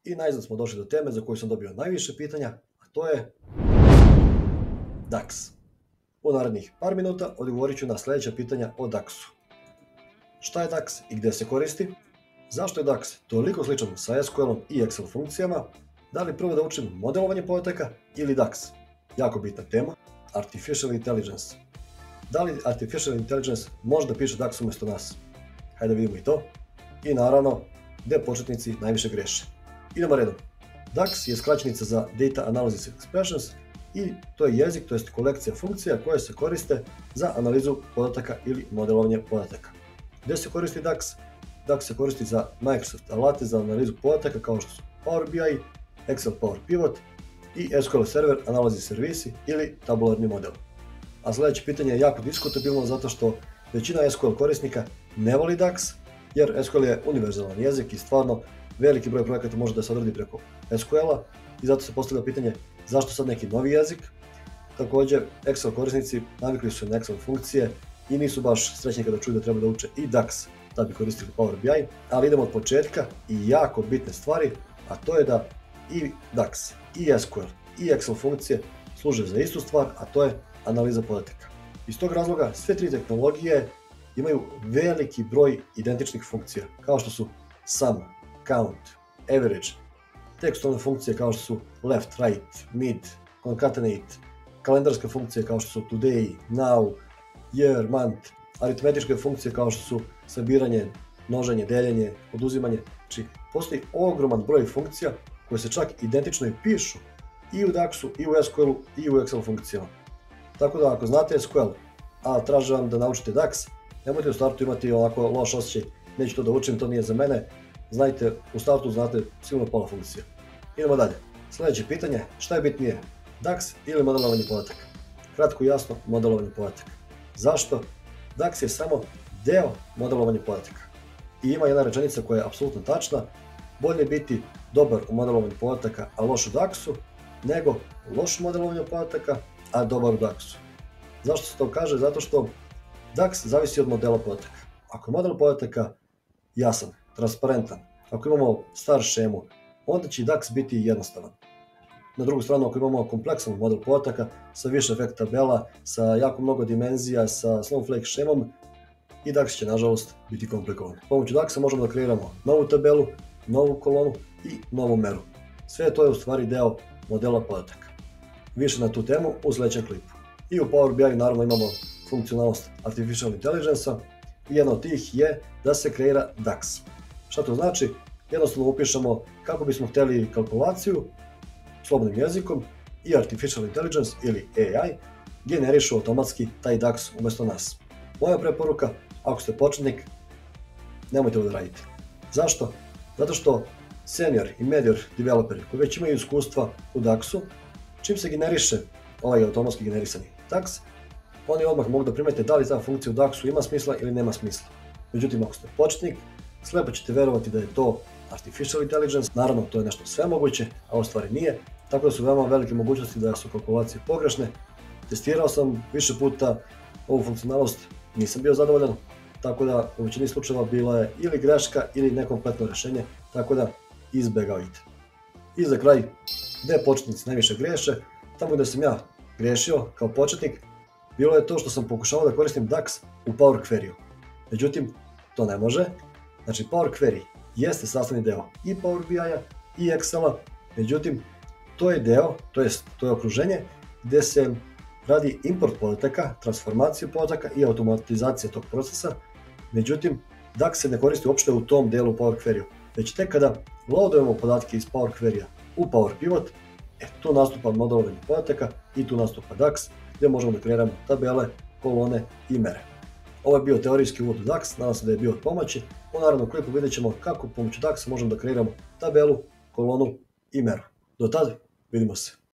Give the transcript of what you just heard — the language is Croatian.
I najzad smo došli do teme za koju sam dobio najviše pitanja, a to je DAX. U narednih par minuta odgovorit ću na sljedeća pitanja o DAX-u. Šta je DAX i gdje se koristi? Zašto je DAX toliko sličan sa SQL-om i Excel funkcijama? Da li prvo da učim modelovanje podataka ili DAX? Jako bitna tema, Artificial Intelligence. Da li Artificial Intelligence može da piše DAX umjesto nas? Hajde da vidimo i to. I naravno, gdje početnici najviše greše. Idemo redom. DAX je skraćenica za Data Analysis Expressions i to je jezik, to jest kolekcija funkcija koje se koriste za analizu podataka ili modelovanje podataka. Gdje se koristi DAX? DAX se koristi za Microsoft alate za analizu podataka kao što su Power BI, Excel Power Pivot i SQL Server Analysis Servisi ili tabularni model. A sljedeće pitanje je jako diskutabilno zato što većina SQL korisnika ne voli DAX jer SQL je univerzalan jezik i stvarno veliki broj projekata može da se odradi preko SQL-a i zato se postavlja pitanje zašto sad neki novi jezik. Također, Excel korisnici navikli su na Excel funkcije i nisu baš srećni kada čuju da treba da uče i DAX da bi koristili Power BI, ali idemo od početka i jako bitne stvari, a to je da i DAX, i SQL, i Excel funkcije služe za istu stvar, a to je analiza podataka. Iz tog razloga sve tri tehnologije imaju veliki broj identičnih funkcija, kao što su sum, count, average, tekstovne funkcije kao što su left, right, mid, concatenate, kalendarske funkcije kao što su today, now, year, month, aritmetičke funkcije kao što su sabiranje, množenje, deljenje, oduzimanje. Znači, postoji ogroman broj funkcija koje se čak identično i pišu i u DAX-u, i u SQL-u, i u Excel funkcijama. Tako da ako znate SQL, a traže vam da naučite DAX, nemojte u startu imati onako loš osjećaj, neću to da učim, to nije za mene. Znajte, u startu znate sigurno pola funkcija. Idemo dalje. Sljedeće pitanje, šta je bitnije, DAX ili modelovanje podataka? Kratko i jasno, modelovanje podataka. Zašto? DAX je samo deo modelovanja podataka. I ima jedna rečenica koja je apsolutno tačna, bolje biti dobar u modelovanju podataka, a loš u DAX-u, nego loš u modelovanju podataka, a dobar u DAX-u. Zašto se to kaže? Zato što DAX zavisi od modela podataka. Ako je model podataka jasan, transparentan, ako imamo star šemu, onda će DAX biti jednostavan. Na drugu stranu, ako imamo kompleksan model podataka sa više efekt tabela, sa jako mnogo dimenzija, sa snowflake šemom, i DAX će nažalost biti komplikovan. Pomoću DAX-a možemo da kreiramo novu tabelu, novu kolonu i novu meru. Sve to je u stvari deo modela podataka. Više na tu temu u sljedećem klipu. I u Power BI naravno imamo funkcionalnost Artificial Intelligence-a i jedna od tih je da se kreira DAX. Šta to znači? Jednostavno upišemo kako bismo htjeli kalkulaciju slobodnim jezikom i Artificial Intelligence ili AI generišu automatski taj DAX umjesto nas. Moja preporuka, ako ste početnik, nemojte ovo da radite. Zašto? Zato što senior i medior developeri koji već imaju iskustva u DAX-u, čim se generiše ovaj automatski generisani DAX, oni odmah mogu da primete da li ta funkcija u DAX-u ima smisla ili nema smisla. Međutim, ako ste početnik, slepo ćete verovati da je to Artificial Intelligence, naravno to je nešto svemoguće, a u stvari nije, tako da su veoma velike mogućnosti da su kalkulacije pogrešne. Testirao sam više puta ovu funkcionalnost, nisam bio zadovoljan, tako da u većini slučajeva bila je ili greška ili nekompletno rješenje, tako da izbjegavajte. I za kraj, gdje početnici najviše greše, tamo gdje sam ja grešio kao početnik, bilo je to što sam pokušavao da koristim DAX u Power Query-u. Međutim, to ne može. Znači, Power Query jeste sastavni deo i Power BI-a i Excel-a, međutim, to je deo, to je okruženje gdje se radi import podataka, transformaciju podataka i automatizacija tog procesa. Međutim, DAX se ne koristi uopšte u tom delu Power Query-u, već tek kada loadujemo podatke iz Power Query-a u Power Pivot, tu nastupa modelovanje podataka i tu nastupa DAX, gdje možemo da kreiramo tabele, kolone i mere. Ovo je bio teorijski uvod u DAX, nadam se da je bio od pomoći. U narednom klipu vidjet ćemo kako pomoću DAX možemo da kreiramo tabelu, kolonu i meru. Do tad, vidimo se.